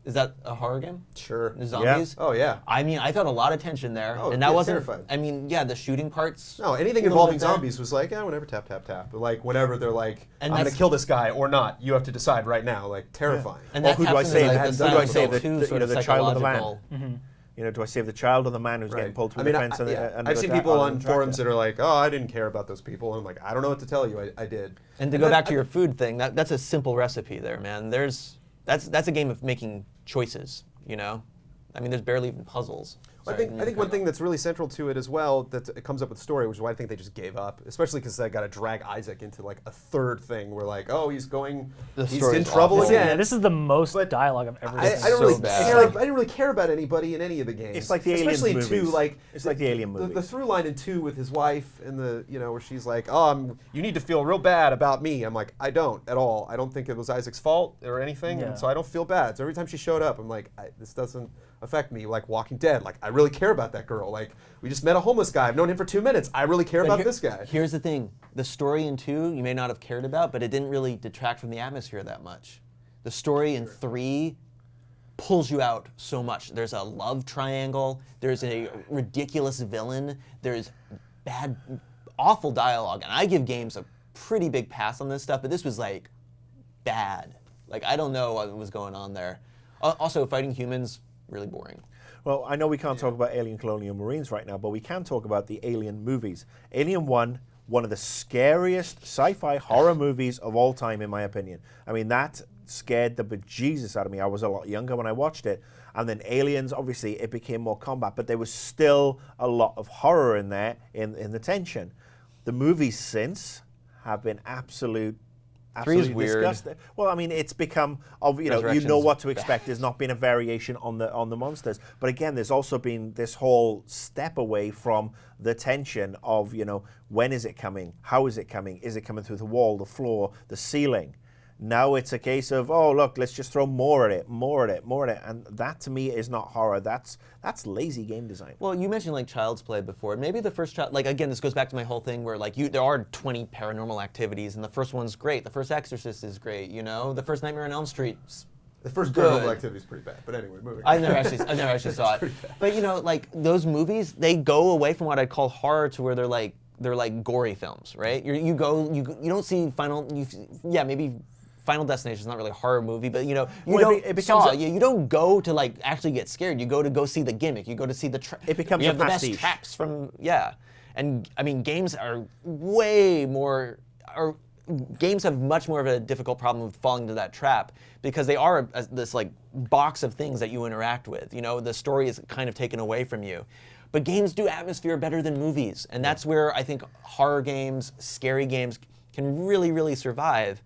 S4: Is that a horror game?
S2: Sure.
S4: Zombies?
S2: Yeah. Oh, yeah.
S4: I mean, I felt a lot of tension there.
S2: Oh,
S4: and that wasn't
S2: terrifying.
S4: I mean, yeah, the shooting parts.
S2: No, anything involving zombies was like, whenever tap, tap, tap. But like, whenever they're like, I'm going to kill this guy or not, you have to decide right now. Like, terrifying.
S4: Yeah. And
S1: who do I save? Who do I save? The child or the man?
S3: Mm-hmm.
S1: Do I save the child or the man who's getting pulled through the fence?
S2: I've seen people on forums that are like, oh, I didn't care about those people. And I'm like, I don't know what to tell you. I did.
S4: And to go back to your food thing, that's a simple recipe there, man. That's a game of making choices. I mean, there's barely even puzzles.
S2: I think one thing that's really central to it as well, that it comes up with the story, which is why I think they just gave up, especially because they got to drag Isaac into like a third thing where like, oh, he's in trouble again.
S3: Yeah, this is the most dialogue I've ever seen.
S2: I don't really care. I didn't really care about anybody in any of the games.
S1: It's like the Aliens movies.
S2: Especially 2, like
S1: it's like the Alien movies.
S2: The through line in 2 with his wife and where she's like, oh, you need to feel real bad about me. I'm like, I don't at all. I don't think it was Isaac's fault or anything, and so I don't feel bad. So every time she showed up, I'm like, this doesn't affect me. Like Walking Dead, like I really care about that girl. Like we just met a homeless guy. I've known him for 2 minutes. I really care about this guy.
S4: Here's the thing: the story in 2 you may not have cared about, but it didn't really detract from the atmosphere that much. The story in 3 pulls you out so much. There's a love triangle. There's a ridiculous villain. There's bad, awful dialogue, and I give games a pretty big pass on this stuff. But this was like bad. Like I don't know what was going on there. Also, fighting humans. Really boring.
S1: Well, I know we can't talk about Alien Colonial Marines right now, but we can talk about the Alien movies. Alien 1, one of the scariest sci-fi horror movies of all time, in my opinion. I mean, that scared the bejesus out of me. I was a lot younger when I watched it. And then Aliens, obviously, it became more combat, but there was still a lot of horror in there, in the tension. The movies since have been absolutely
S4: 3 is weird.
S1: disgusting. Well, I mean, it's become, you know what to expect. There's not been a variation on the monsters, but again, there's also been this whole step away from the tension of, you know, when is it coming? How is it coming? Is it coming through the wall, the floor, the ceiling? Now it's a case of, oh, look, let's just throw more at it, and that to me is not horror. That's lazy game design.
S4: Well, you mentioned like Child's Play before. Maybe the first child, like again, this goes back to my whole thing where like there are 20 paranormal activities, and the first one's great. The first Exorcist is great. You know, the first Nightmare on Elm Street.
S2: The first
S4: Good.
S2: Paranormal Activity is pretty bad, but anyway, moving.
S4: I never actually saw it. But you know, like those movies, they go away from what I'd call horror to where they're like gory films, right? You don't see maybe Final Destination is not really a horror movie, but you know, you don't go to like actually get scared. You go see the gimmick. You go to see the
S1: it becomes
S4: the best traps from And I mean, games are way more games have much more of a difficult problem with falling into that trap because they are this like box of things that you interact with. You know, the story is kind of taken away from you. But games do atmosphere better than movies, and that's where I think horror games, scary games can really, really survive.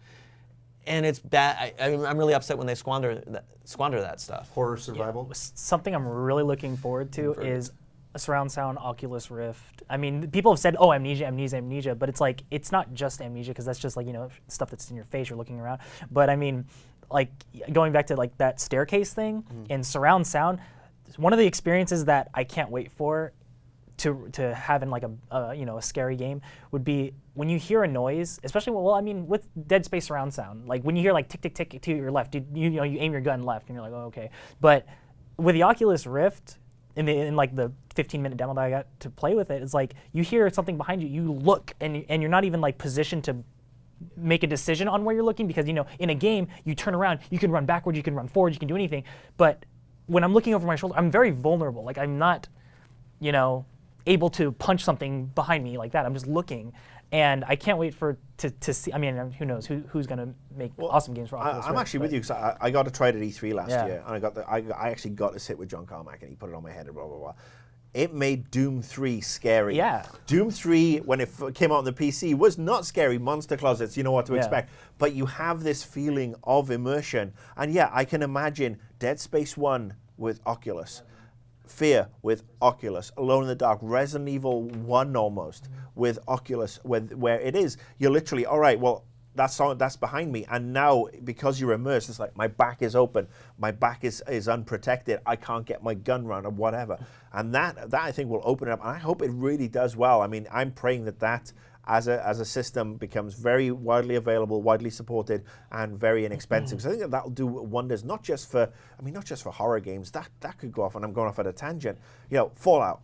S4: And it's bad. I'm really upset when they squander that stuff.
S2: Horror survival.
S3: Yeah, something I'm really looking forward to is a surround sound Oculus Rift. I mean, people have said, "Oh, amnesia," but it's like it's not just amnesia because that's just like, you know, stuff that's in your face. You're looking around. But I mean, like going back to like that staircase thing in surround sound, one of the experiences that I can't wait for to have in like a scary game would be when you hear a noise, especially with Dead Space surround sound, like when you hear like tick tick tick to your left, you aim your gun left and you're like, oh, okay. But with the Oculus Rift, in like the 15-minute demo that I got to play with it, it's like you hear something behind you, you look and you're not even like positioned to make a decision on where you're looking because, you know, in a game you turn around, you can run backwards, you can run forward, you can do anything. But when I'm looking over my shoulder, I'm very vulnerable. Like I'm not, you know, able to punch something behind me like that. I'm just looking, and I can't wait to see. I mean, who knows who's going to make awesome games for Oculus Rift.
S1: I'm actually with you because I got to try it at E3 last year, and I actually got to sit with John Carmack, and he put it on my head and blah blah blah. It made Doom 3 scary.
S3: Yeah.
S1: Doom 3, when it came out on the PC, was not scary. Monster closets, you know what to expect. But you have this feeling of immersion, and yeah, I can imagine Dead Space 1 with Oculus. Fear with Oculus, Alone in the Dark, Resident Evil 1 almost with Oculus, where it is, you're literally, all right, well, that's behind me, and now because you're immersed, it's like my back is open, my back is unprotected, I can't get my gun run or whatever, and that I think will open it up, and I hope it really does well. I mean, I'm praying that as a system becomes very widely available, widely supported, and very inexpensive. So I think that'll do wonders, not just for horror games. That could go off, and I'm going off at a tangent. You know, Fallout,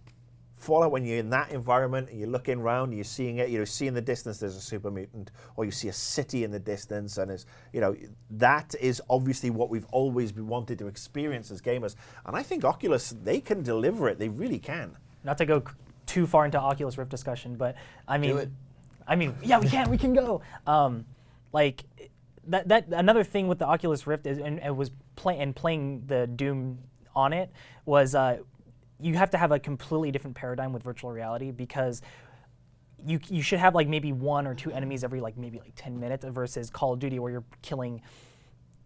S1: when you're in that environment and you're looking around, and you're seeing it. You see in the distance there's a super mutant, or you see a city in the distance, and that is obviously what we've always wanted to experience as gamers. And I think Oculus, they can deliver it. They really can.
S3: Not to go too far into Oculus Rift discussion, but I mean.
S4: Do it.
S3: Yeah, we can go. Like that another thing with the Oculus Rift is, and it was playing the Doom on it was you have to have a completely different paradigm with virtual reality because you should have like maybe 1 or 2 enemies every like maybe like 10 minutes versus Call of Duty where you're killing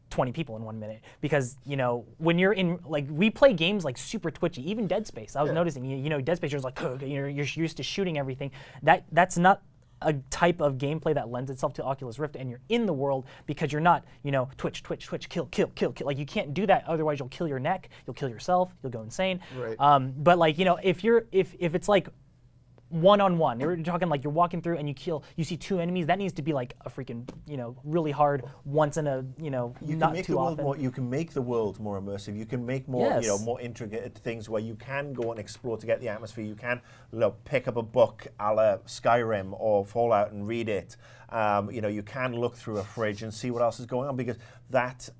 S3: 20 people in 1 minute. Because, you know, when you're in, like, we play games like super twitchy, even Dead Space. I was noticing, you know, Dead Space, you're like, you're used to shooting everything. That's not a type of gameplay that lends itself to Oculus Rift, and you're in the world because you're not, you know, twitch, kill. Like, you can't do that, otherwise you'll kill your neck, you'll kill yourself, you'll go insane.
S2: Right.
S3: But like, you know, if it's like one-on-one, you're talking like you're walking through and you see 2 enemies, that needs to be like a freaking, you know, really hard once in a, you know, not too often.
S1: You can make the world more immersive. You can make more,
S3: Yes.
S1: you know, more intricate things where you can go and explore to get the atmosphere. You can, you know, pick up a book a la Skyrim or Fallout and read it. You know, you can look through a fridge and see what else is going on because that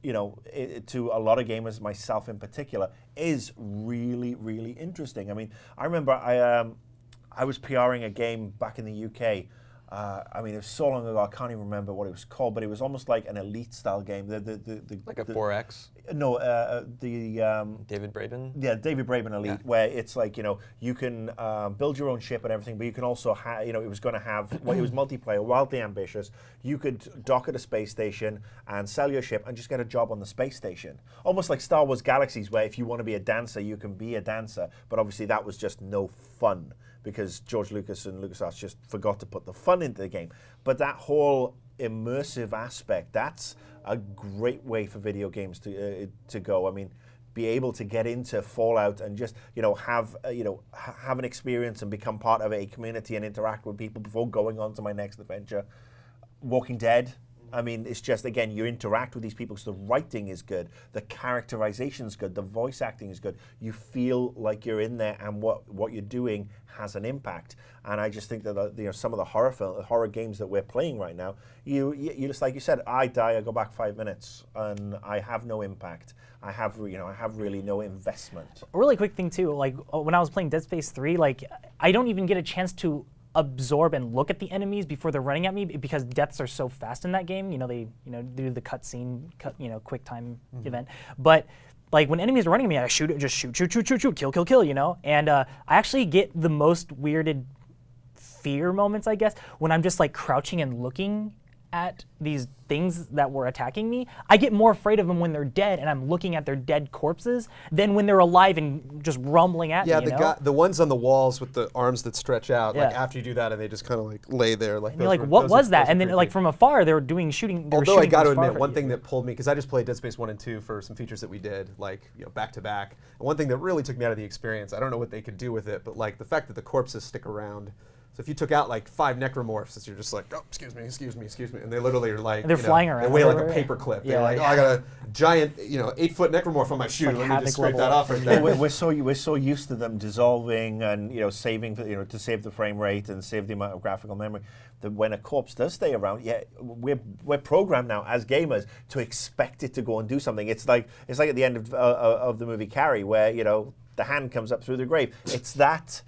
S1: to a lot of gamers, myself in particular, is really, really interesting. I mean, I remember I was PRing a game back in the UK. I mean, it was so long ago, I can't even remember what it was called, but it was almost like an Elite-style game.
S4: Like a 4X?
S1: No,
S4: David Braben?
S1: Yeah, David Braben Elite, where it's like, you can build your own ship and everything, but you can also have, it was going to have, it was multiplayer, wildly ambitious. You could dock at a space station and sell your ship and just get a job on the space station. Almost like Star Wars Galaxies, where if you want to be a dancer, you can be a dancer, but obviously that was just no fun, because George Lucas and LucasArts just forgot to put the fun into the game. But that whole immersive aspect, that's a great way for video games to go. I mean, be able to get into Fallout and just have an experience and become part of a community and interact with people before going on to my next adventure. Walking Dead. I mean, it's just, again, you interact with these people because the writing is good, the characterization is good, the voice acting is good. You feel like you're in there, and what you're doing has an impact. And I just think that some of the horror games that we're playing right now, you just, like you said, I die, I go back 5 minutes, and I have no impact. I have really no investment.
S3: A really quick thing too, like when I was playing Dead Space 3, like I don't even get a chance to absorb and look at the enemies before they're running at me, because deaths are so fast in that game. They do the cutscene, quick time event. But like when enemies are running at me, I shoot, kill, and I actually get the most weirded fear moments, I guess, when I'm just like crouching and looking at these things that were attacking me. I get more afraid of them when they're dead and I'm looking at their dead corpses than when they're alive and just rumbling at me.
S2: Yeah, the ones on the walls with the arms that stretch out, like after you do that and they just kind of like lay there. Like,
S3: and you're like, what was that? And then like from afar, they were shooting.
S2: Although I got to admit, one thing that pulled me, because I just played Dead Space 1 and 2 for some features that we did, like back to back. And one thing that really took me out of the experience, I don't know what they could do with it, but like the fact that the corpses stick around. So if you took out like 5 necromorphs, you're just like, oh, excuse me, and they literally are like,
S3: and they're flying around.
S2: They weigh like a paper clip. They're like, oh, I got a giant, 8-foot necromorph on my shoe.
S3: Like
S2: let me just scrape that off right there.
S1: We're so used to them dissolving and saving, to save the frame rate and save the amount of graphical memory, that when a corpse does stay around, we're programmed now as gamers to expect it to go and do something. It's like at the end of the movie Carrie, where the hand comes up through the grave. It's that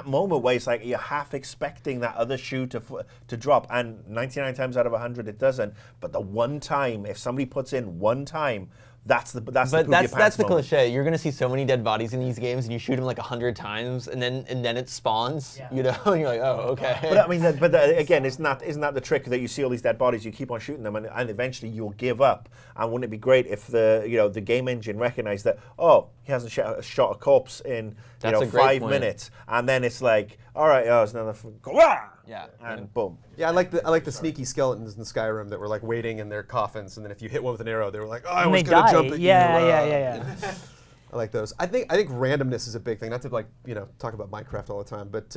S1: moment where it's like you're half expecting that other shoe to drop, and 99 times out of 100 it doesn't. But the one time, if somebody puts in one time, that's the
S4: that's the cliche. You're gonna see so many dead bodies in these games, and you shoot them like 100 times, and then it spawns. And you're like, oh, okay.
S1: But I mean, again, isn't that the trick, that you see all these dead bodies, you keep on shooting them, and eventually you'll give up. And wouldn't it be great if the game engine recognized that, oh, he hasn't shot a corpse in 5 minutes, and then it's like, all right, it's another and boom.
S2: Yeah, I like the sneaky skeletons in Skyrim that were like waiting in their coffins, and then if you hit one with an arrow, they were like, oh, I was gonna jump at you.
S3: Yeah.
S2: I like those. I think randomness is a big thing. Not to talk about Minecraft all the time, but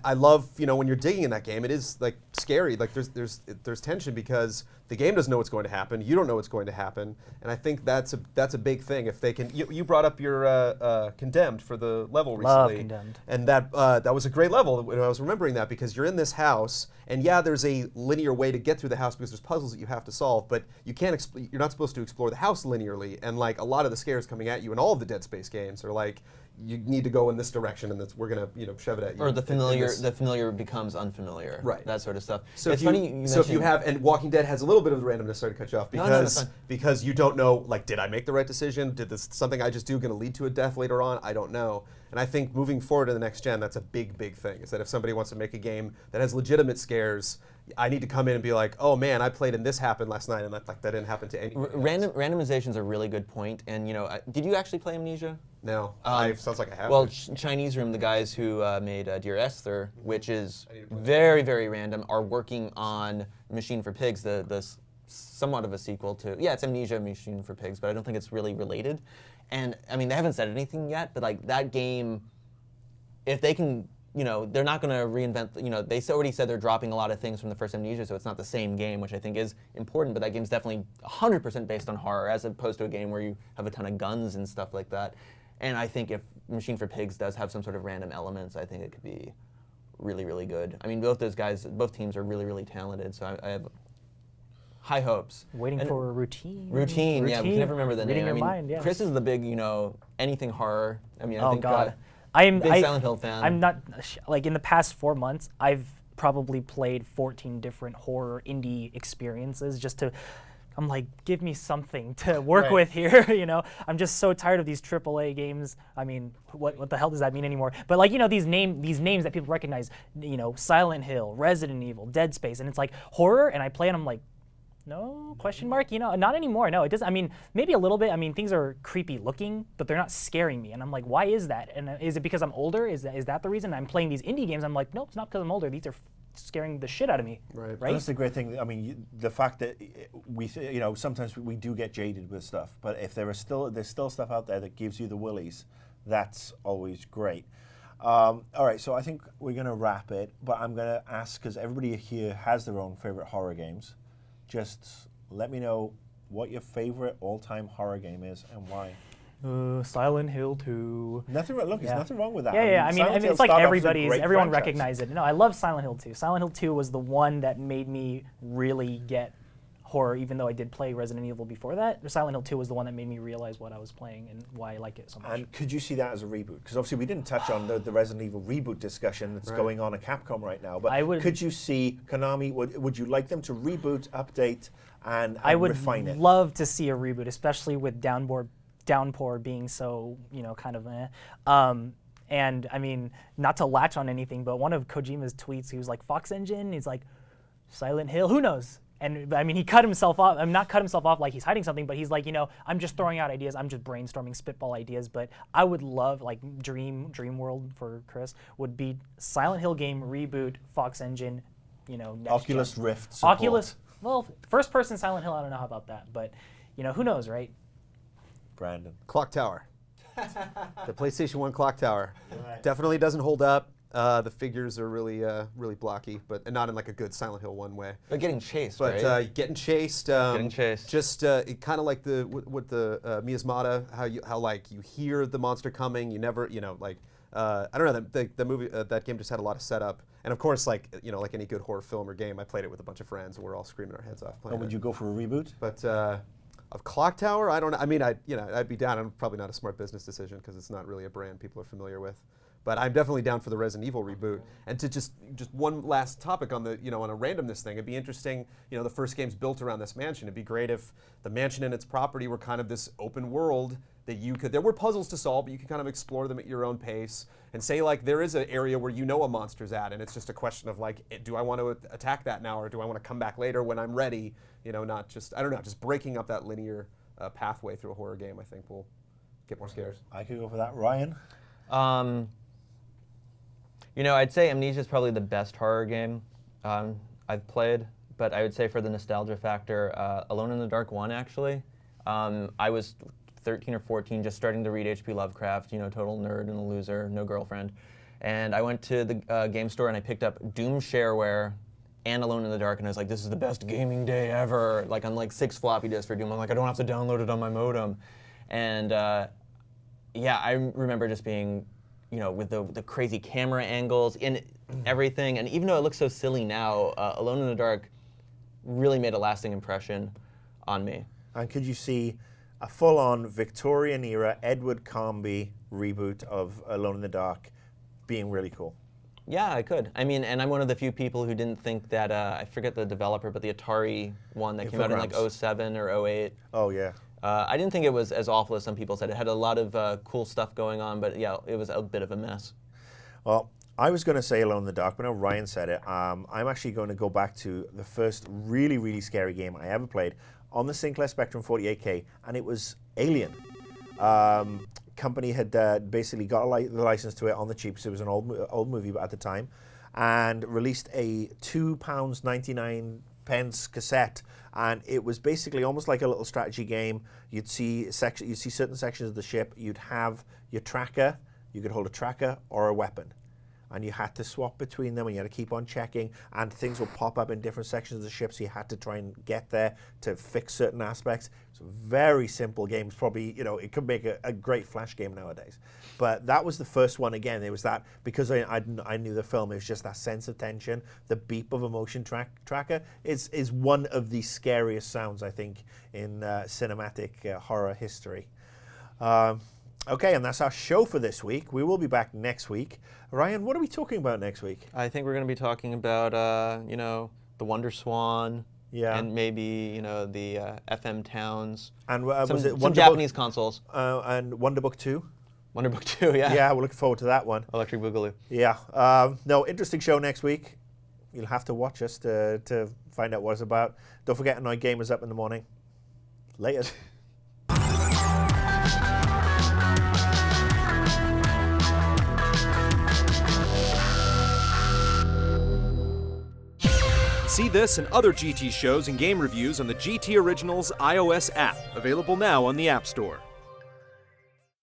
S2: I love when you're digging in that game. It is like scary. Like there's tension because the game doesn't know what's going to happen. You don't know what's going to happen, and I think that's a big thing. If they can, you brought up your Condemned for the level recently.
S3: Love Condemned.
S2: And that was a great level. I was remembering that because you're in this house, and there's a linear way to get through the house because there's puzzles that you have to solve, but you can't. You're not supposed to explore the house linearly, and like a lot of the scares coming at you in all of the Dead Space games are like, you need to go in this direction, and we're gonna shove it at you.
S4: Or the familiar becomes unfamiliar.
S2: Right.
S4: That sort of stuff.
S2: So
S4: it's
S2: funny. So if you have, and Walking Dead has a little bit of the randomness. Sorry to cut you off, because you don't know, like, did I make the right decision? Did this something I just do going to lead to a death later on? I don't know. And I think moving forward to the next gen, that's a big thing. Is that if somebody wants to make a game that has legitimate scares, I need to come in and be like, oh man, I played and this happened last night, and that didn't happen to anyone.
S4: Randomization's a really good point. And did you actually play Amnesia?
S2: No, sounds like I have.
S4: Well, Chinese Room, the guys who made Dear Esther, which is very, very random, are working on Machine for Pigs, the somewhat of a sequel to, it's Amnesia Machine for Pigs, but I don't think it's really related. And I mean, they haven't said anything yet, but like that game, if they can, they're not going to reinvent, they already said they're dropping a lot of things from the first Amnesia, so it's not the same game, which I think is important, but that game's definitely 100% based on horror, as opposed to a game where you have a ton of guns and stuff like that. And I think if Machine for Pigs does have some sort of random elements, I think it could be really, really good. I mean, both teams are really, really talented, so I have high hopes.
S3: Waiting
S4: And
S3: for a routine.
S4: Routine, yeah, we can never remember the
S3: Reading
S4: name.
S3: your
S4: I mean,
S3: mind, yeah.
S4: Chris is the big, anything horror. I mean, I
S3: Oh
S4: think
S3: God,
S4: big Silent Hill fan.
S3: I'm not like in the past 4 months. I've probably played 14 different horror indie experiences just to. I'm like, give me something to work
S1: Right.
S3: with here, I'm just so tired of these AAA games. I mean, what the hell does that mean anymore? But like, these names that people recognize, Silent Hill, Resident Evil, Dead Space, and it's like horror, and I play and I'm like, no, question mark, not anymore. No, it doesn't. I mean, maybe a little bit. I mean, things are creepy looking, but they're not scaring me. And I'm like, why is that? And is it because I'm older? Is that the reason? I'm playing these indie games. I'm like, nope, it's not because I'm older. These are scaring the shit out of me.
S2: Right.
S1: That's the great thing. I mean, the fact that sometimes we do get jaded with stuff, but if there's still stuff out there that gives you the willies, that's always great. All right, so I think we're going to wrap it, but I'm going to ask, because everybody here has their own favorite horror games, just let me know what your favorite all-time horror game is and why.
S3: Silent Hill 2.
S1: Nothing. Look, there's nothing wrong with that.
S3: Yeah. I mean,
S1: Silent Hill
S3: it's like
S1: started off as a
S3: everyone
S1: great franchise.
S3: recognized it. No, I love Silent Hill 2. Silent Hill 2 was the one that made me really get horror, even though I did play Resident Evil before that. Silent Hill 2 was the one that made me realize what I was playing and why I like it so much.
S1: And could you see that as a reboot? Because obviously we didn't touch on the Resident Evil reboot discussion that's going on at Capcom right now. But could you see Konami, would you like them to reboot, update, and refine it?
S3: I would love to see a reboot, especially with Downpour being so, kind of and I mean, not to latch on anything, but one of Kojima's tweets, he was like, Fox Engine, he's like, Silent Hill, who knows? And I mean, he cut himself off. I'm not cut himself off like he's hiding something, but he's like, I'm just throwing out ideas. I'm just brainstorming, spitball ideas. But I would love, like, dream world for Chris would be Silent Hill game reboot, Fox Engine, next
S1: Oculus
S3: gen.
S1: Rift support.
S3: Oculus, well, first person Silent Hill, I don't know how about that, but who knows, right?
S1: Brandon.
S2: Clock Tower. The PlayStation 1 Clock Tower.
S1: Right.
S2: Definitely doesn't hold up. The figures are really blocky, but and not in like a good Silent Hill 1 way.
S4: But getting chased,
S2: But
S4: right?
S2: getting chased.
S4: Getting chased.
S2: Just it kind of like with the Miasmata, how like you hear the monster coming, you never, I don't know. The movie that game just had a lot of setup, and of course, like any good horror film or game, I played it with a bunch of friends, and we're all screaming our heads off playing
S1: Would
S2: it.
S1: you go for a reboot?
S2: But of Clock Tower, I don't know. I mean, I'd be down. I'm probably not a smart business decision because it's not really a brand people are familiar with. But I'm definitely down for the Resident Evil reboot. And to just one last topic on the on a randomness thing, it'd be interesting. The first game's built around this mansion. It'd be great if the mansion and its property were kind of this open world that you could. There were puzzles to solve, but you could kind of explore them at your own pace. And say like there is an area where a monster's at, and it's just a question of like, do I want to attack that now, or do I want to come back later when I'm ready? Not just just breaking up that linear pathway through a horror game. I think will get more scares.
S1: I could go for that. Ryan?
S4: I'd say Amnesia is probably the best horror game I've played, but I would say for the nostalgia factor, Alone in the Dark 1, actually. I was 13 or 14, just starting to read H.P. Lovecraft, total nerd and a loser, no girlfriend. And I went to the game store and I picked up Doom Shareware and Alone in the Dark, and I was like, this is the best gaming day ever. Like, on like 6 floppy disks for Doom. I'm like, I don't have to download it on my modem. And yeah, I remember just being, with the crazy camera angles and everything. And even though it looks so silly now, Alone in the Dark really made a lasting impression on me.
S1: And could you see a full-on Victorian-era Edward Carnby reboot of Alone in the Dark being really cool?
S4: Yeah, I could. I mean, and I'm one of the few people who didn't think that, I forget the developer, but the Atari one that came out in like
S1: Infogrames.
S4: 07 or 08.
S1: Oh, yeah.
S4: I didn't think it was as awful as some people said. It had a lot of cool stuff going on, but yeah, it was a bit of a mess.
S1: Well, I was going to say Alone in the Dark, but now Ryan said it. I'm actually going to go back to the first really, really scary game I ever played on the Sinclair Spectrum 48K, and it was Alien. Company had basically got the license to it on the cheap, so it was an old movie at the time, and released a £2.99 cassette, and it was basically almost like a little strategy game. You'd see certain sections of the ship. You'd have your tracker. You could hold a tracker or a weapon. and you had to swap between them, and you had to keep on checking, and things would pop up in different sections of the ship, so you had to try and get there to fix certain aspects. It's a very simple game. It's probably, it could make a great Flash game nowadays. But that was the first one. Again, it was that, because I knew the film, it was just that sense of tension. The beep of a motion tracker is one of the scariest sounds, I think, in cinematic horror history. Okay, and that's our show for this week. We will be back next week. Ryan, what are we talking about next week?
S4: I think we're going to be talking about, the Wonder Swan.
S1: Yeah.
S4: And maybe, the FM Towns.
S1: And was it
S4: some Japanese consoles.
S1: And Wonderbook 2?
S4: Wonderbook 2, yeah.
S1: Yeah, we're looking forward to that one.
S4: Electric Boogaloo.
S1: Yeah. No, interesting show next week. You'll have to watch us to find out what it's about. Don't forget, Annoyed Gamers up in the morning. Later.
S5: See this and other GT shows and game reviews on the GT Originals iOS app, available now on the App Store.